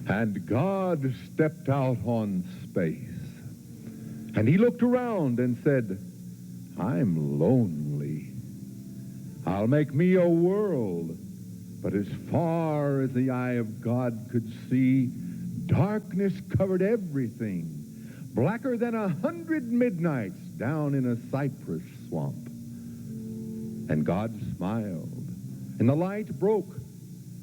And God stepped out on space. And he looked around and said, I'm lonely. I'll make me a world. But as far as the eye of God could see, darkness covered everything, blacker than 100 midnights down in a cypress swamp. And God smiled, and the light broke.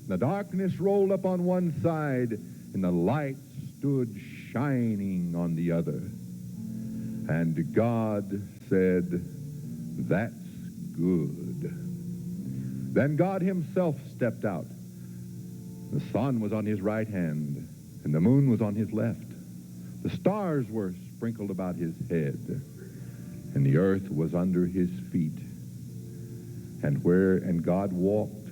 The darkness rolled up on one side, and the light stood shining on the other. And God said, that's good. Then God himself stepped out. The sun was on his right hand, and the moon was on his left. The stars were sprinkled about his head, and the earth was under his feet. And God walked,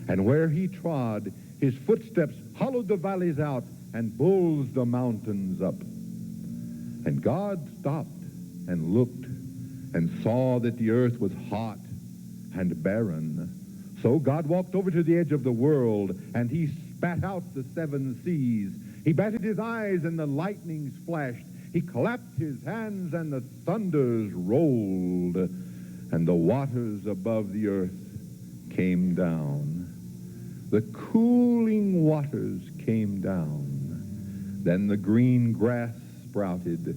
and where he trod, his footsteps hollowed the valleys out and bulged the mountains up. And God stopped and looked and saw that the earth was hot and barren. So God walked over to the edge of the world, and he spat out the 7 seas. He batted his eyes, and the lightnings flashed. He clapped his hands, and the thunders rolled, and the waters above the earth came down. The cooling waters came down. Then the green grass sprouted,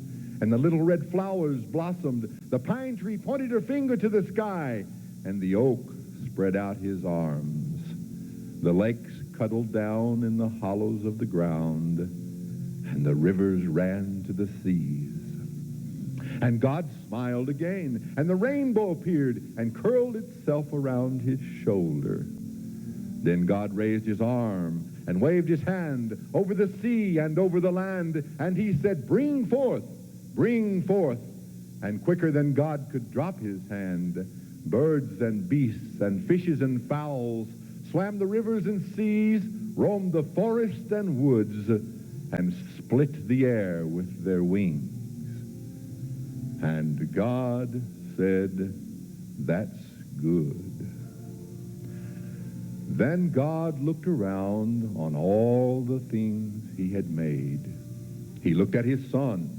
and the little red flowers blossomed. The pine tree pointed her finger to the sky, and the oak spread out his arms. The lakes cuddled down in the hollows of the ground, and the rivers ran to the seas. And God smiled again, and the rainbow appeared and curled itself around his shoulder. Then God raised his arm and waved his hand over the sea and over the land, and he said, bring forth, bring forth. And quicker than God could drop his hand, birds and beasts and fishes and fowls swam the rivers and seas, roamed the forests and woods, and split the air with their wings. And God said, that's good. Then God looked around on all the things he had made. He looked at his sun.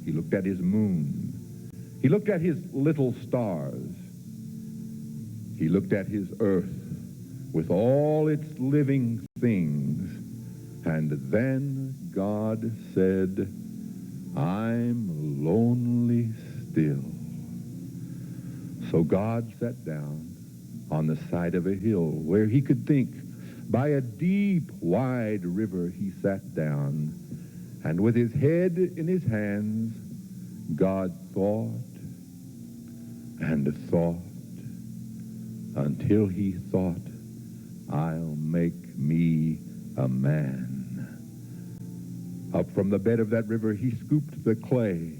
He looked at his moon. He looked at his little stars. He looked at his earth with all its living things. And then God said, I'm lonely still. So God sat down on the side of a hill where he could think. By a deep, wide river he sat down, and with his head in his hands, God thought and thought until he thought, I'll make me a man. Up from the bed of that river he scooped the clay.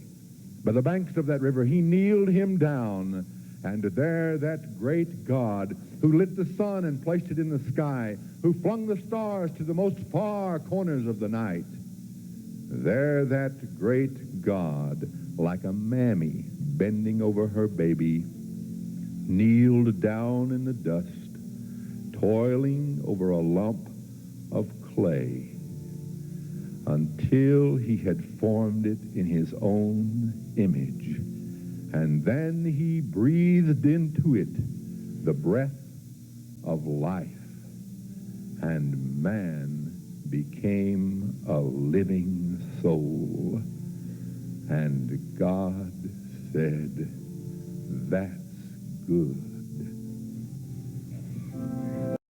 By the banks of that river he kneeled him down, and there that great God, who lit the sun and placed it in the sky, who flung the stars to the most far corners of the night, there that great God, like a mammy bending over her baby, kneeled down in the dust, toiling over a lump of clay, until he had formed it in his own image. And then he breathed into it the breath of life, and man became a living soul. And God said, that's good.